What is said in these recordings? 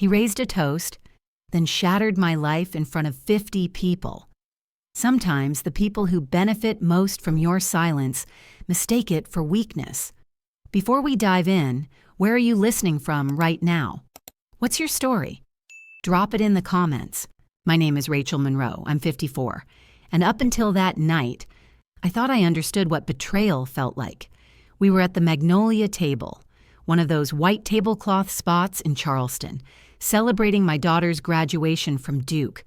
He raised a toast, then shattered my life in front of 50 people. Sometimes the people who benefit most from your silence mistake it for weakness. Before we dive in, where are you listening from right now? What's your story? Drop it in the comments. My name is Rachel Monroe. I'm 54. And up until that night, I thought I understood what betrayal felt like. We were at the Magnolia Table, one of those white tablecloth spots in Charleston, celebrating my daughter's graduation from Duke,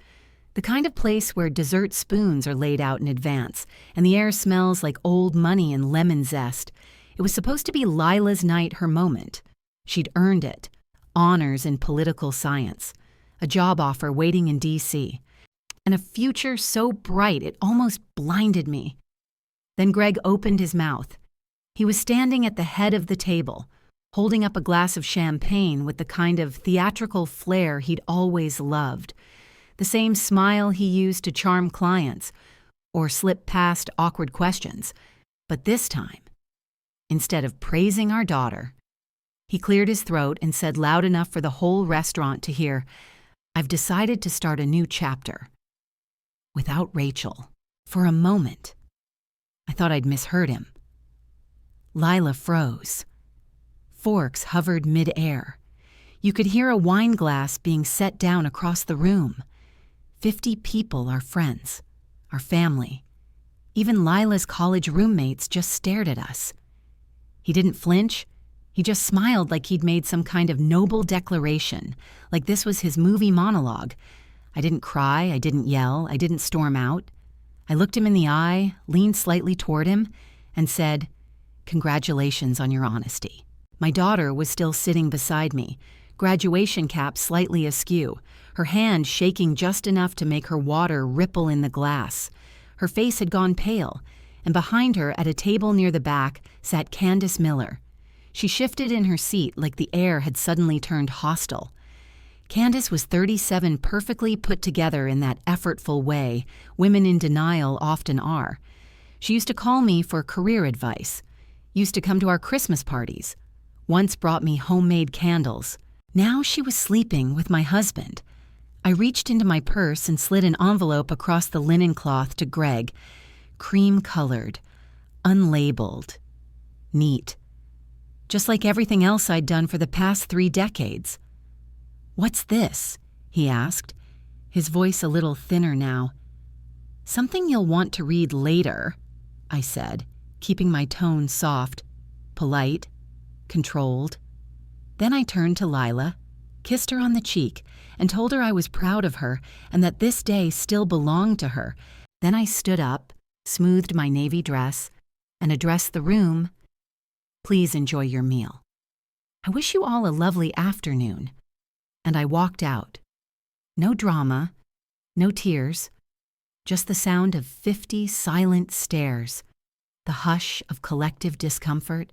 the kind of place where dessert spoons are laid out in advance and the air smells like old money and lemon zest. It was supposed to be Lila's night, her moment. She'd earned it. Honors in political science, a job offer waiting in D.C., and a future so bright it almost blinded me. Then Greg opened his mouth. He was standing at the head of the table, holding up a glass of champagne with the kind of theatrical flair he'd always loved, the same smile he used to charm clients or slip past awkward questions. But this time, instead of praising our daughter, he cleared his throat and said loud enough for the whole restaurant to hear, "I've decided to start a new chapter." Without Rachel. For a moment, I thought I'd misheard him. Lila froze. Forks hovered mid-air. You could hear a wine glass being set down across the room. 50 people are friends, our family. Even Lila's college roommates just stared at us. He didn't flinch. He just smiled like he'd made some kind of noble declaration, like this was his movie monologue. I didn't cry, I didn't yell, I didn't storm out. I looked him in the eye, leaned slightly toward him, and said, "Congratulations on your honesty." My daughter was still sitting beside me, graduation cap slightly askew, her hand shaking just enough to make her water ripple in the glass. Her face had gone pale, and behind her at a table near the back sat Candace Miller. She shifted in her seat like the air had suddenly turned hostile. Candace was 37, perfectly put together in that effortful way women in denial often are. She used to call me for career advice, used to come to our Christmas parties, once brought me homemade candles. Now she was sleeping with my husband. I reached into my purse and slid an envelope across the linen cloth to Greg, cream-colored, unlabeled, neat, just like everything else I'd done for the past 3 decades. "What's this?" he asked, his voice a little thinner now. "Something you'll want to read later," I said, keeping my tone soft, polite, controlled. Then I turned to Lila, kissed her on the cheek, and told her I was proud of her and that this day still belonged to her. Then I stood up, smoothed my navy dress, and addressed the room. "Please enjoy your meal. I wish you all a lovely afternoon." And I walked out. No drama, no tears, just the sound of 50 silent stares, the hush of collective discomfort,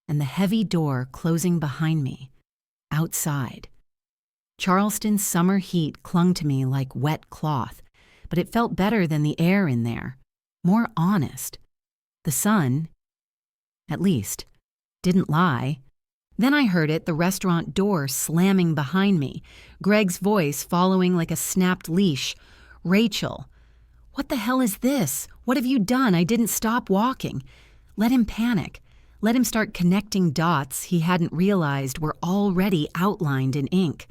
and the heavy door closing behind me, outside. Charleston's summer heat clung to me like wet cloth, but it felt better than the air in there, more honest. The sun, at least, didn't lie. Then I heard it, the restaurant door slamming behind me, Greg's voice following like a snapped leash. "Rachel, what the hell is this? What have you done? I didn't stop walking." Let him panic. Let him start connecting dots he hadn't realized were already outlined in ink.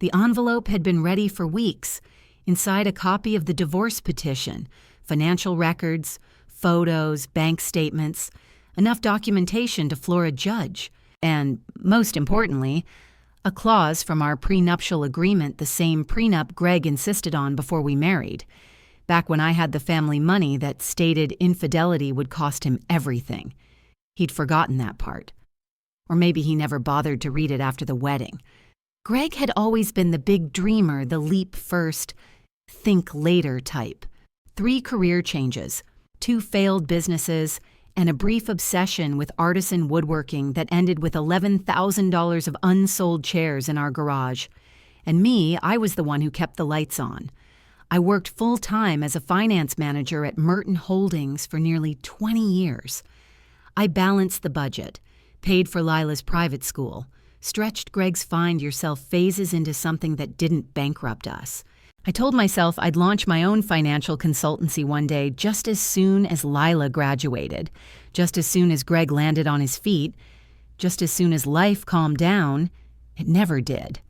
The envelope had been ready for weeks. Inside a copy of the divorce petition, financial records, photos, bank statements, enough documentation to floor a judge. And, most importantly, a clause from our prenuptial agreement, the same prenup Greg insisted on before we married, back when I had the family money that stated infidelity would cost him everything. He'd forgotten that part. Or maybe he never bothered to read it after the wedding. Greg had always been the big dreamer, the leap first, think later type. 3 career changes, 2 failed businesses, and a brief obsession with artisan woodworking that ended with $11,000 of unsold chairs in our garage. And me, I was the one who kept the lights on. I worked full-time as a finance manager at Merton Holdings for nearly 20 years. I balanced the budget, paid for Lila's private school, stretched Greg's find yourself phases into something that didn't bankrupt us. I told myself I'd launch my own financial consultancy one day just as soon as Lila graduated, just as soon as Greg landed on his feet, just as soon as life calmed down. It never did.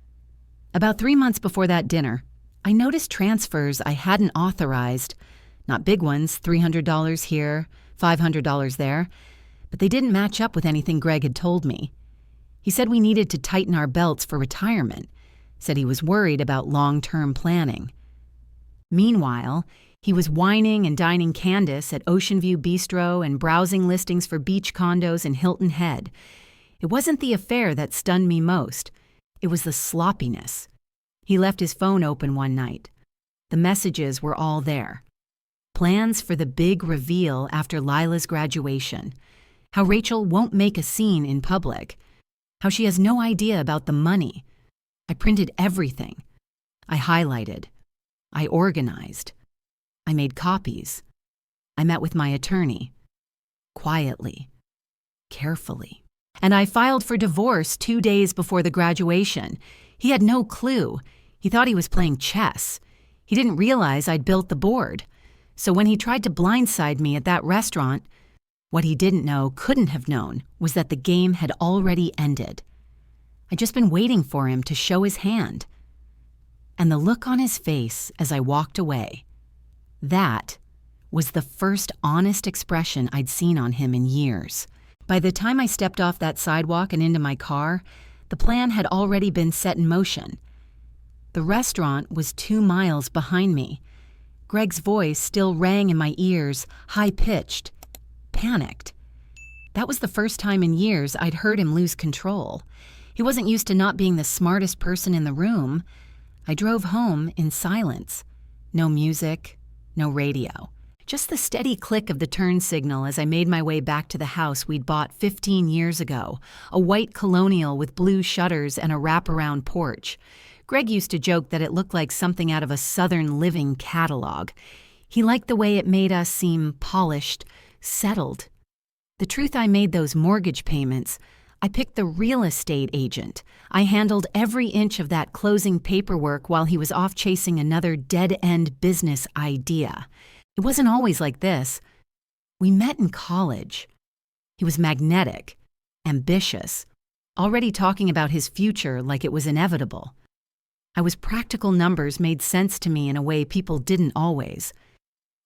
About 3 months before that dinner, I noticed transfers I hadn't authorized. Not big ones, $300 here, $500 there, but they didn't match up with anything Greg had told me. He said we needed to tighten our belts for retirement, said he was worried about long-term planning. Meanwhile, he was wining and dining Candace at Ocean View Bistro and browsing listings for beach condos in Hilton Head. It wasn't the affair that stunned me most. It was the sloppiness. He left his phone open one night. The messages were all there. Plans for the big reveal after Lila's graduation. How Rachel won't make a scene in public. How she has no idea about the money. I printed everything. I highlighted. I organized. I made copies. I met with my attorney. Quietly. Carefully. And I filed for divorce 2 days before the graduation. He had no clue. He thought he was playing chess. He didn't realize I'd built the board. So when he tried to blindside me at that restaurant, what he didn't know, couldn't have known, was that the game had already ended. I'd just been waiting for him to show his hand. And the look on his face as I walked away, that was the first honest expression I'd seen on him in years. By the time I stepped off that sidewalk and into my car, the plan had already been set in motion. The restaurant was 2 miles behind me. Greg's voice still rang in my ears, high-pitched, panicked. That was the first time in years I'd heard him lose control. He wasn't used to not being the smartest person in the room. I drove home in silence. No music, no radio. Just the steady click of the turn signal as I made my way back to the house we'd bought 15 years ago, a white colonial with blue shutters and a wraparound porch. Greg used to joke that it looked like something out of a Southern Living catalog. He liked the way it made us seem polished, settled. The truth, I made those mortgage payments. I picked the real estate agent. I handled every inch of that closing paperwork while he was off chasing another dead-end business idea. It wasn't always like this. We met in college. He was magnetic, ambitious, already talking about his future like it was inevitable. I was practical. Numbers made sense to me in a way people didn't always.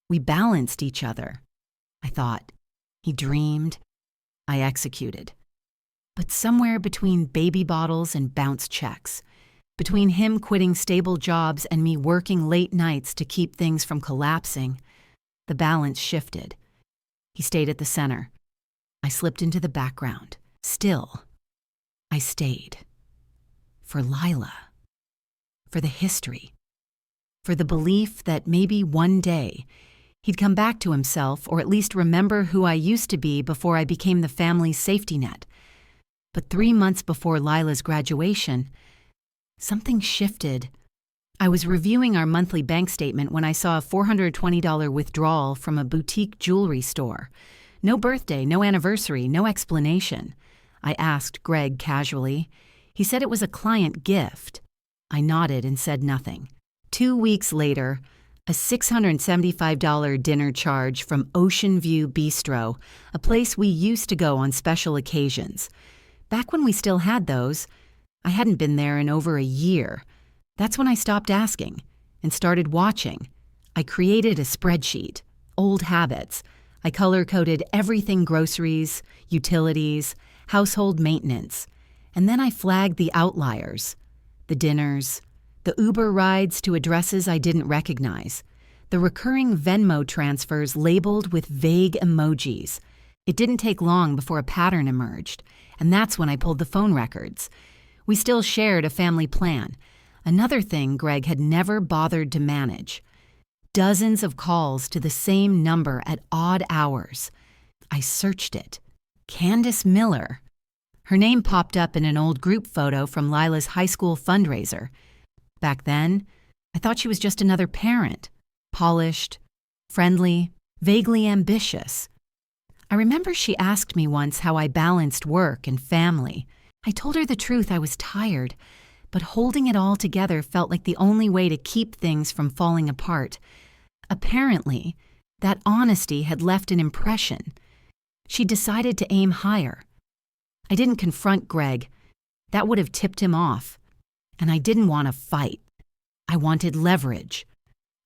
We balanced each other. I thought. He dreamed. I executed. But somewhere between baby bottles and bounce checks, between him quitting stable jobs and me working late nights to keep things from collapsing, the balance shifted. He stayed at the center. I slipped into the background. Still, I stayed. For Lila. For the history. For the belief that maybe one day he'd come back to himself, or at least remember who I used to be before I became the family's safety net. But 3 months before Lila's graduation, something shifted. I was reviewing our monthly bank statement when I saw a $420 withdrawal from a boutique jewelry store. No birthday, no anniversary, no explanation. I asked Greg casually. He said it was a client gift. I nodded and said nothing. 2 weeks later, a $675 dinner charge from Ocean View Bistro, a place we used to go on special occasions. Back when we still had those, I hadn't been there in over a year. That's when I stopped asking and started watching. I created a spreadsheet, old habits. I color-coded everything: groceries, utilities, household maintenance. And then I flagged the outliers, the dinners, the Uber rides to addresses I didn't recognize, the recurring Venmo transfers labeled with vague emojis. It didn't take long before a pattern emerged, and that's when I pulled the phone records. We still shared a family plan, another thing Greg had never bothered to manage. Dozens of calls to the same number at odd hours. I searched it. Candace Miller. Her name popped up in an old group photo from Lila's high school fundraiser. Back then, I thought she was just another parent, polished, friendly, vaguely ambitious. I remember she asked me once how I balanced work and family. I told her the truth. I was tired, but holding it all together felt like the only way to keep things from falling apart. Apparently, that honesty had left an impression. She decided to aim higher. I didn't confront Greg. That would have tipped him off. And I didn't want to fight. I wanted leverage.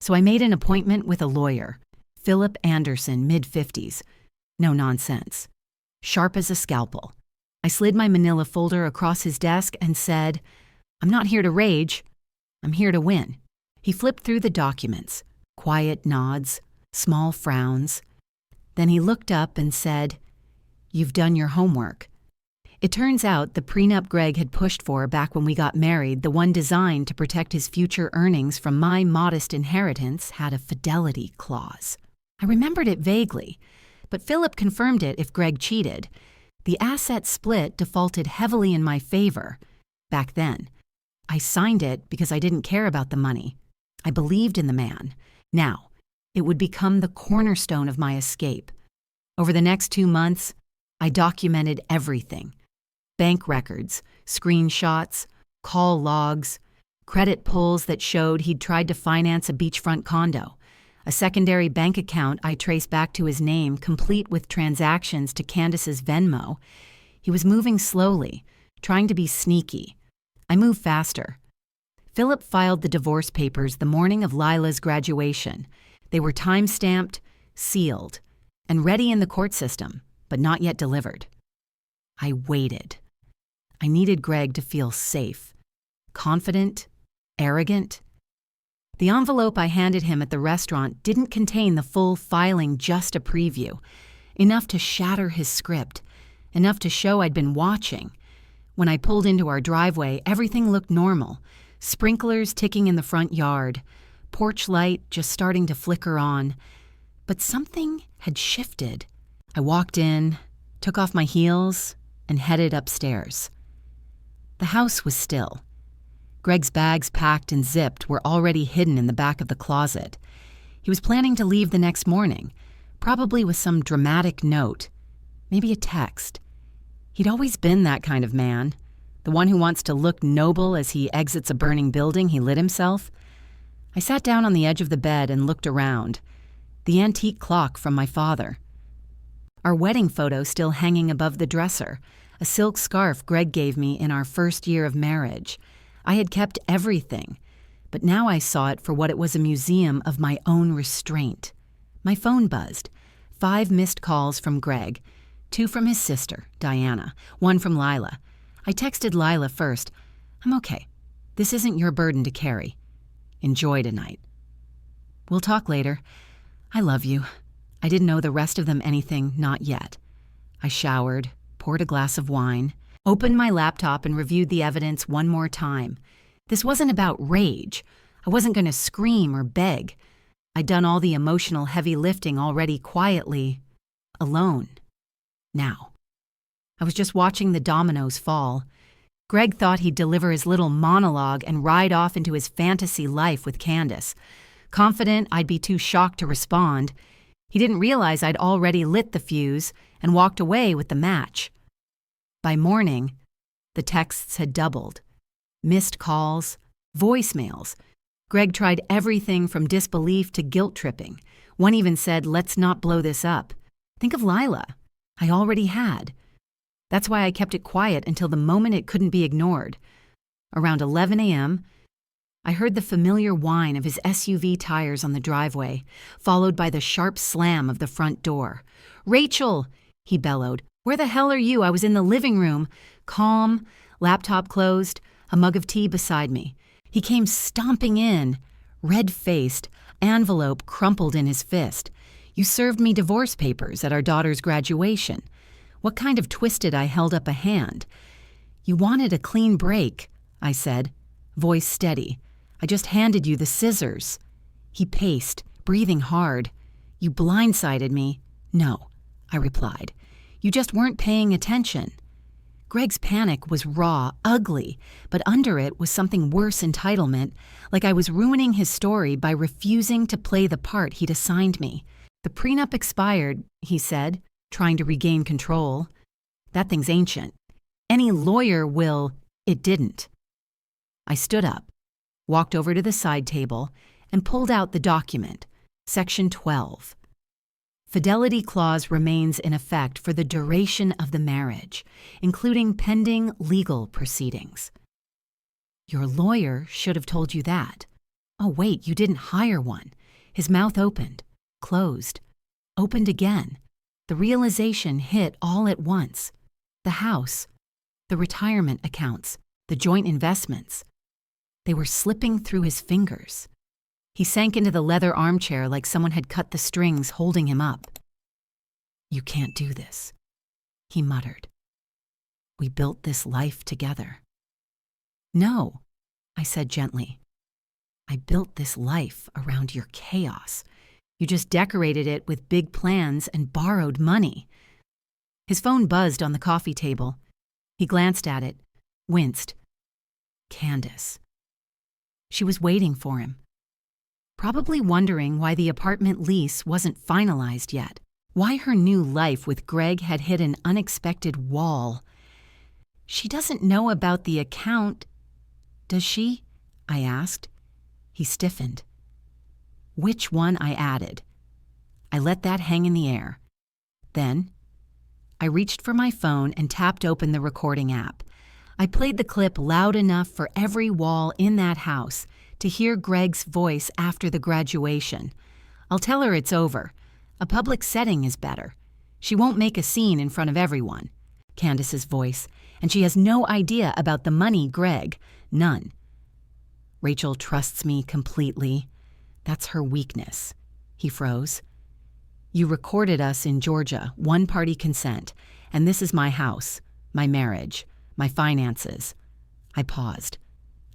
So I made an appointment with a lawyer, Philip Anderson, mid-50s. No nonsense. Sharp as a scalpel. I slid my manila folder across his desk and said, "I'm not here to rage. I'm here to win." He flipped through the documents, quiet nods, small frowns. Then he looked up and said, "You've done your homework." It turns out the prenup Greg had pushed for back when we got married, the one designed to protect his future earnings from my modest inheritance, had a fidelity clause. I remembered it vaguely, but Philip confirmed it if Greg cheated. The asset split defaulted heavily in my favor. Back then, I signed it because I didn't care about the money. I believed in the man. Now, it would become the cornerstone of my escape. Over the next 2 months, I documented everything. Bank records, screenshots, call logs, credit pulls that showed he'd tried to finance a beachfront condo, a secondary bank account I traced back to his name, complete with transactions to Candace's Venmo. He was moving slowly, trying to be sneaky. I moved faster. Philip filed the divorce papers the morning of Lila's graduation. They were time-stamped, sealed, and ready in the court system, but not yet delivered. I waited. I needed Greg to feel safe, confident, arrogant. The envelope I handed him at the restaurant didn't contain the full filing, just a preview. Enough to shatter his script, enough to show I'd been watching. When I pulled into our driveway, everything looked normal. Sprinklers ticking in the front yard, porch light just starting to flicker on. But something had shifted. I walked in, took off my heels, and headed upstairs. The house was still. Greg's bags, packed and zipped, were already hidden in the back of the closet. He was planning to leave the next morning, probably with some dramatic note, maybe a text. He'd always been that kind of man, the one who wants to look noble as he exits a burning building he lit himself. I sat down on the edge of the bed and looked around. The antique clock from my father. Our wedding photo still hanging above the dresser, a silk scarf Greg gave me in our first year of marriage. I had kept everything, but now I saw it for what it was, a museum of my own restraint. My phone buzzed. 5 missed calls from Greg, 2 from his sister, Diana, 1 from Lila. I texted Lila first. "I'm okay. This isn't your burden to carry. Enjoy tonight. We'll talk later. I love you." I didn't know the rest of them anything, not yet. I showered, poured a glass of wine, opened my laptop and reviewed the evidence one more time. This wasn't about rage. I wasn't going to scream or beg. I'd done all the emotional heavy lifting already quietly, alone. Now, I was just watching the dominoes fall. Greg thought he'd deliver his little monologue and ride off into his fantasy life with Candace. Confident I'd be too shocked to respond, he didn't realize I'd already lit the fuse and walked away with the match. By morning, the texts had doubled. Missed calls, voicemails. Greg tried everything from disbelief to guilt-tripping. One even said, "Let's not blow this up." Think of Lila. I already had. That's why I kept it quiet until the moment it couldn't be ignored. Around 11 a.m., I heard the familiar whine of his SUV tires on the driveway, followed by the sharp slam of the front door. "Rachel!" he bellowed. "Where the hell are you? I was in the living room." Calm, laptop closed, a mug of tea beside me. He came stomping in, red-faced, envelope crumpled in his fist. "You served me divorce papers at our daughter's graduation." What kind of twisted I held up a hand? "You wanted a clean break," I said, voice steady. "I just handed you the scissors." He paced, breathing hard. "You blindsided me." "No," I replied. "You just weren't paying attention." Greg's panic was raw, ugly, but under it was something worse, entitlement, like I was ruining his story by refusing to play the part he'd assigned me. "The prenup expired," he said, trying to regain control. "That thing's ancient. Any lawyer will. It didn't. I stood up, walked over to the side table, and pulled out the document, Section 12. Fidelity clause remains in effect for the duration of the marriage, including pending legal proceedings. Your lawyer should have told you that. Oh, wait, you didn't hire one. His mouth opened, closed, opened again. The realization hit all at once. The house, the retirement accounts, the joint investments. They were slipping through his fingers. He sank into the leather armchair like someone had cut the strings holding him up. You can't do this, he muttered. We built this life together. No, I said gently. I built this life around your chaos. You just decorated it with big plans and borrowed money. His phone buzzed on the coffee table. He glanced at it, winced. Candace. She was waiting for him, probably wondering why the apartment lease wasn't finalized yet, why her new life with Greg had hit an unexpected wall. She doesn't know about the account, does she? I asked. He stiffened. Which one? I added. I let that hang in the air. Then, I reached for my phone and tapped open the recording app. I played the clip loud enough for every wall in that house to hear Greg's voice after the graduation. I'll tell her it's over. A public setting is better. She won't make a scene in front of everyone. Candace's voice, and she has no idea about the money, Greg. None. Rachel trusts me completely. That's her weakness. He froze. You recorded us in Georgia, one-party consent, and this is my house, my marriage, my finances. I paused.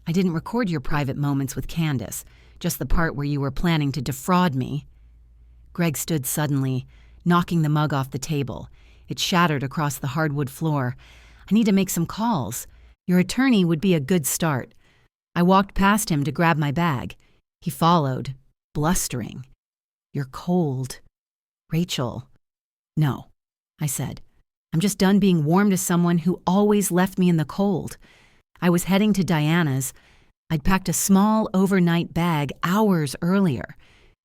I didn't record your private moments with Candace, just the part where you were planning to defraud me. Greg stood suddenly, knocking the mug off the table. It shattered across the hardwood floor. I need to make some calls. Your attorney would be a good start. I walked past him to grab my bag. He followed, blustering. You're cold. Rachel. No, I said. I'm just done being warm to someone who always left me in the cold. I was heading to Diana's. I'd packed a small overnight bag hours earlier.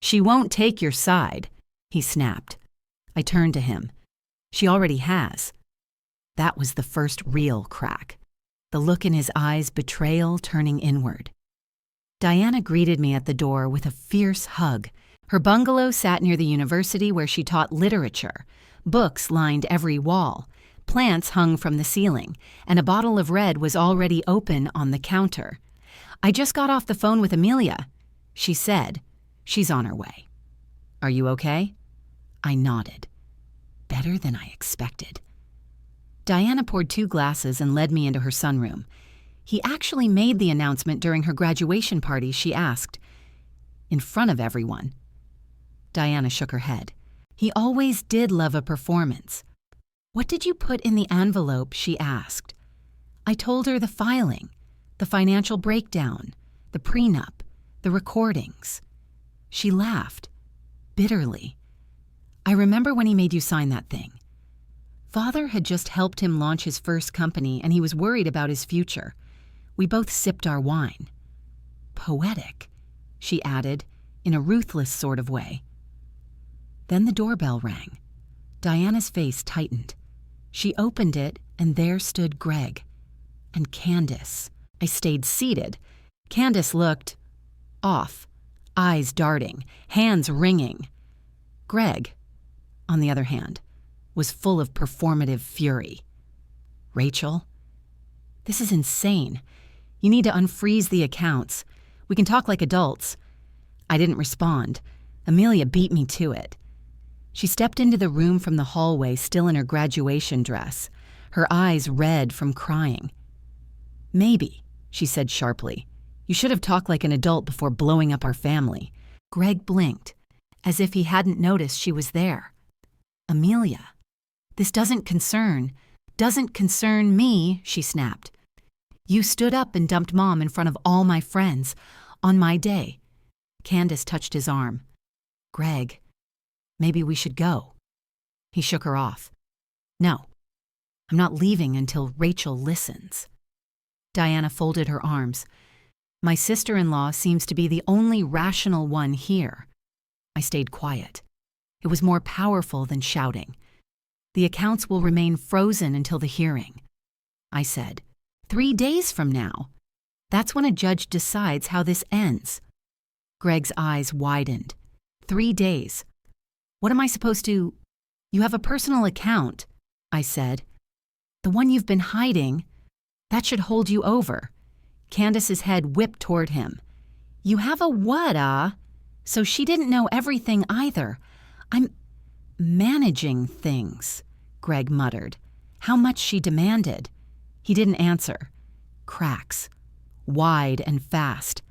She won't take your side, he snapped. I turned to him. She already has. That was the first real crack. The look in his eyes, betrayal turning inward. Diana greeted me at the door with a fierce hug. Her bungalow sat near the university where she taught literature. Books lined every wall. Plants hung from the ceiling, and a bottle of red was already open on the counter. I just got off the phone with Amelia. She said, she's on her way. Are you okay? I nodded. Better than I expected. Diana poured 2 glasses and led me into her sunroom. He actually made the announcement during her graduation party, she asked. In front of everyone. Diana shook her head. He always did love a performance. What did you put in the envelope, she asked. I told her the filing, the financial breakdown, the prenup, the recordings. She laughed, bitterly. I remember when he made you sign that thing. Father had just helped him launch his first company, and he was worried about his future. We both sipped our wine. Poetic, she added, in a ruthless sort of way. Then the doorbell rang. Diana's face tightened. She opened it, and there stood Greg. And Candace. I stayed seated. Candace looked off, eyes darting, hands wringing. Greg, on the other hand, was full of performative fury. Rachel, this is insane. You need to unfreeze the accounts. We can talk like adults. I didn't respond. Amelia beat me to it. She stepped into the room from the hallway, still in her graduation dress, her eyes red from crying. Maybe, she said sharply. You should have talked like an adult before blowing up our family. Greg blinked, as if he hadn't noticed she was there. Amelia, this doesn't concern me, she snapped. You stood up and dumped Mom in front of all my friends, on my day. Candace touched his arm. Greg, maybe we should go. He shook her off. No, I'm not leaving until Rachel listens. Diana folded her arms. My sister-in-law seems to be the only rational one here. I stayed quiet. It was more powerful than shouting. The accounts will remain frozen until the hearing. I said, 3 days from now. That's when a judge decides how this ends. Greg's eyes widened. 3 days. What am I supposed to... You have a personal account, I said. The one you've been hiding. That should hold you over. Candace's head whipped toward him. You have a what, So she didn't know everything either. I'm managing things, Greg muttered. How much she demanded. He didn't answer. Cracks. Wide and fast.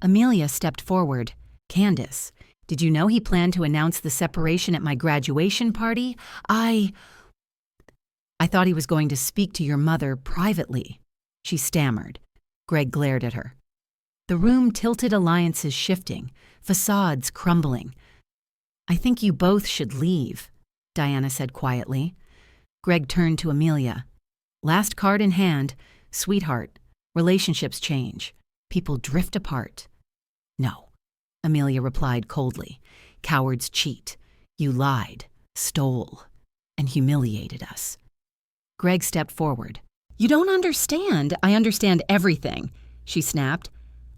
Amelia stepped forward. Candace, did you know he planned to announce the separation at my graduation party? I thought he was going to speak to your mother privately, she stammered. Greg glared at her. The room tilted, alliances shifting, facades crumbling. I think you both should leave, Diana said quietly. Greg turned to Amelia. Last card in hand, sweetheart. Relationships change. People drift apart. No, Amelia replied coldly. Cowards cheat. You lied, stole, and humiliated us. Greg stepped forward. You don't understand. I understand everything, she snapped.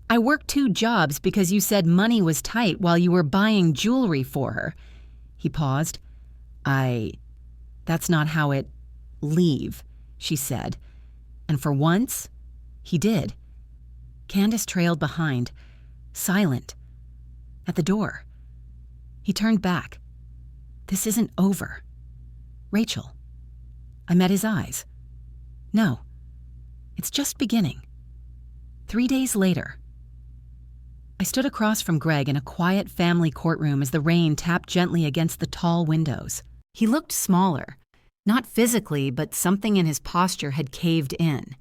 I worked 2 jobs because you said money was tight while you were buying jewelry for her. He paused. That's not how it... Leave, she said. And for once, he did. Candace trailed behind, silent, at the door. He turned back. This isn't over. Rachel. I met his eyes. No, it's just beginning. 3 days later. I stood across from Greg in a quiet family courtroom as the rain tapped gently against the tall windows. He looked smaller. Not physically, but something in his posture had caved in.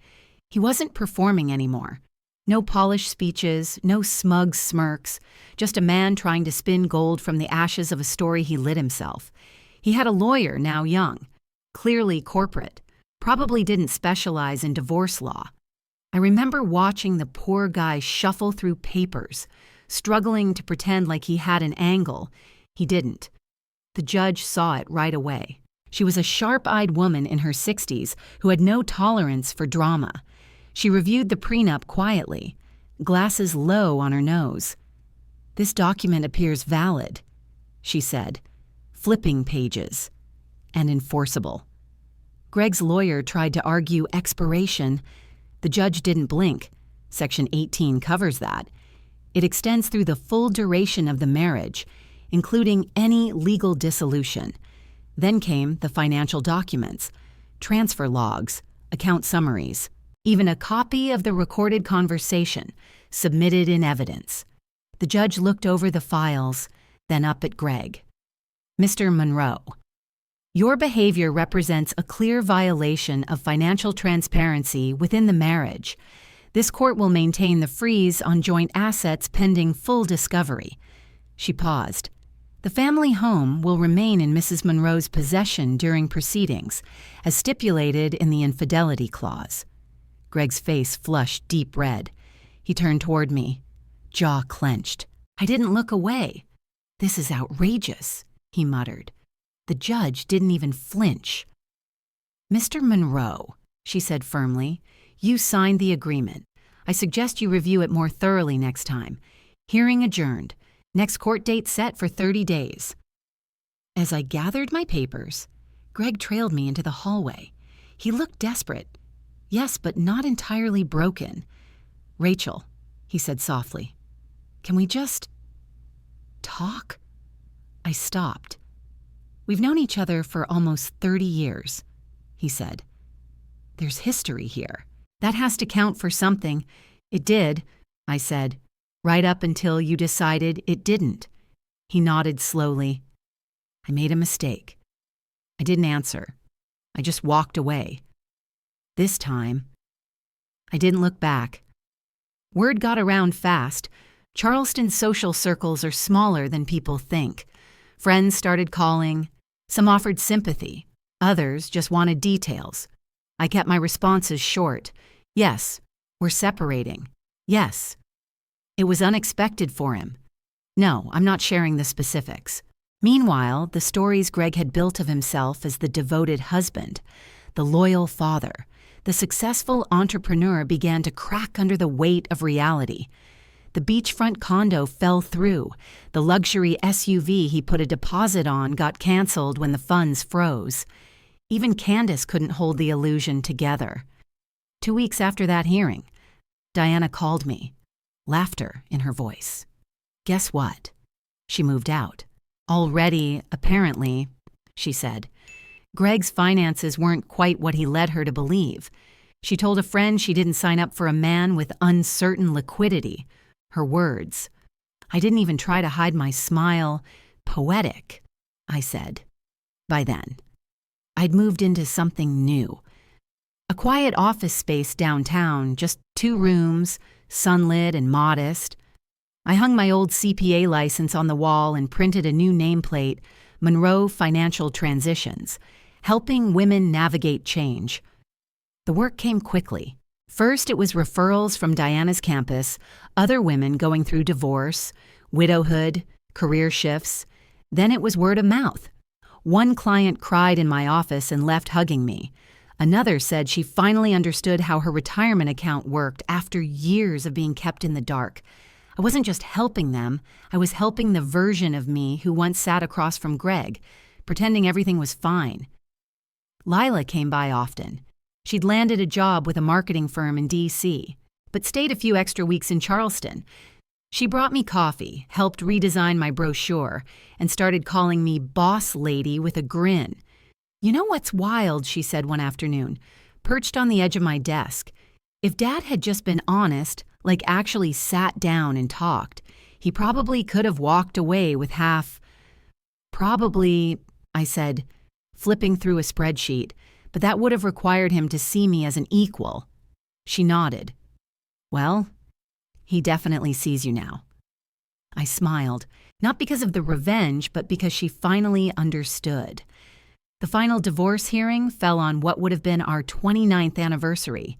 He wasn't performing anymore. No polished speeches, no smug smirks, just a man trying to spin gold from the ashes of a story he lit himself. He had a lawyer, now young, clearly corporate, probably didn't specialize in divorce law. I remember watching the poor guy shuffle through papers, struggling to pretend like he had an angle. He didn't. The judge saw it right away. She was a sharp-eyed woman in her 60s who had no tolerance for drama. She reviewed the prenup quietly, glasses low on her nose. This document appears valid, she said, flipping pages, and enforceable. Greg's lawyer tried to argue expiration. The judge didn't blink. Section 18 covers that. It extends through the full duration of the marriage, including any legal dissolution. Then came the financial documents, transfer logs, account summaries, even a copy of the recorded conversation submitted in evidence. The judge looked over the files, then up at Greg. Mr. Monroe, your behavior represents a clear violation of financial transparency within the marriage. This court will maintain the freeze on joint assets pending full discovery. She paused. The family home will remain in Mrs. Monroe's possession during proceedings, as stipulated in the infidelity clause. Greg's face flushed deep red. He turned toward me, jaw clenched. I didn't look away. This is outrageous, he muttered. The judge didn't even flinch. Mr. Monroe, she said firmly, you signed the agreement. I suggest you review it more thoroughly next time. Hearing adjourned. Next court date set for 30 days. As I gathered my papers, Greg trailed me into the hallway. He looked desperate. Yes, but not entirely broken. Rachel, he said softly, can we just talk? I stopped. We've known each other for almost 30 years, he said. There's history here. That has to count for something. It did, I said, right up until you decided it didn't. He nodded slowly. I made a mistake. I didn't answer. I just walked away. This time, I didn't look back. Word got around fast. Charleston's social circles are smaller than people think. Friends started calling. Some offered sympathy. Others just wanted details. I kept my responses short. Yes, we're separating. Yes. It was unexpected for him. No, I'm not sharing the specifics. Meanwhile, the stories Greg had built of himself as the devoted husband, the loyal father, the successful entrepreneur began to crack under the weight of reality. The beachfront condo fell through. The luxury SUV he put a deposit on got canceled when the funds froze. Even Candace couldn't hold the illusion together. 2 weeks after that hearing, Diana called me, laughter in her voice. Guess what? She moved out. Already, apparently, she said. Greg's finances weren't quite what he led her to believe. She told a friend she didn't sign up for a man with uncertain liquidity. Her words. I didn't even try to hide my smile. Poetic, I said. By then, I'd moved into something new. A quiet office space downtown, just 2 rooms, sunlit and modest. I hung my old CPA license on the wall and printed a new nameplate, Monroe Financial Transitions, helping women navigate change. The work came quickly. First, it was referrals from Diana's campus, other women going through divorce, widowhood, career shifts. Then it was word of mouth. One client cried in my office and left hugging me. Another said she finally understood how her retirement account worked after years of being kept in the dark. I wasn't just helping them, I was helping the version of me who once sat across from Greg, pretending everything was fine. Lila came by often. She'd landed a job with a marketing firm in D.C., but stayed a few extra weeks in Charleston. She brought me coffee, helped redesign my brochure, and started calling me boss lady with a grin. You know what's wild, she said one afternoon, perched on the edge of my desk. If Dad had just been honest, like actually sat down and talked, he probably could have walked away with half. Probably, I said, flipping through a spreadsheet, but that would have required him to see me as an equal. She nodded. Well, he definitely sees you now. I smiled, not because of the revenge, but because she finally understood. The final divorce hearing fell on what would have been our 29th anniversary.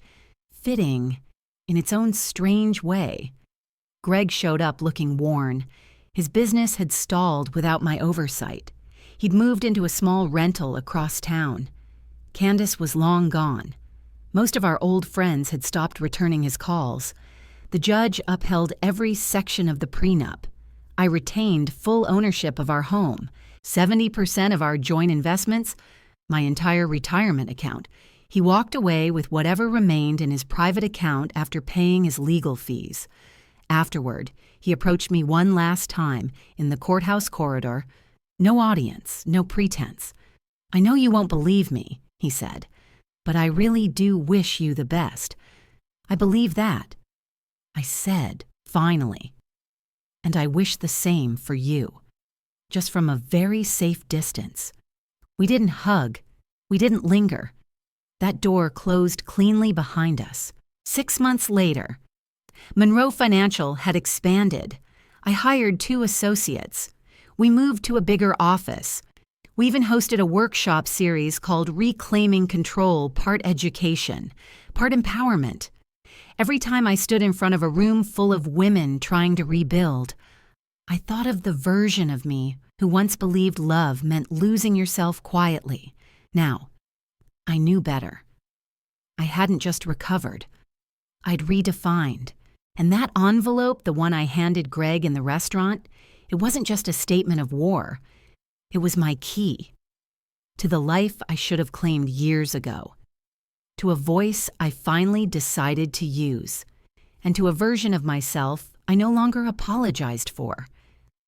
Fitting, in its own strange way. Greg showed up looking worn. His business had stalled without my oversight. He'd moved into a small rental across town. Candace was long gone. Most of our old friends had stopped returning his calls. The judge upheld every section of the prenup. I retained full ownership of our home, 70% of our joint investments, my entire retirement account. He walked away with whatever remained in his private account after paying his legal fees. Afterward, he approached me one last time in the courthouse corridor. No audience, no pretense. I know you won't believe me, he said, but I really do wish you the best. I believe that. I said, finally. And I wish the same for you. Just from a very safe distance. We didn't hug. We didn't linger. That door closed cleanly behind us. 6 months later, Monroe Financial had expanded. I hired 2 associates. We moved to a bigger office. We even hosted a workshop series called Reclaiming Control, part education, part empowerment. Every time I stood in front of a room full of women trying to rebuild, I thought of the version of me who once believed love meant losing yourself quietly. Now, I knew better. I hadn't just recovered. I'd redefined. And that envelope, the one I handed Greg in the restaurant, it wasn't just a statement of war. It was my key to the life I should have claimed years ago, to a voice I finally decided to use, and to a version of myself I no longer apologized for.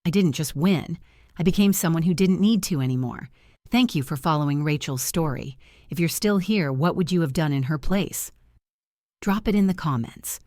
I didn't just win. I became someone who didn't need to anymore. Thank you for following Rachel's story. If you're still here, what would you have done in her place? Drop it in the comments.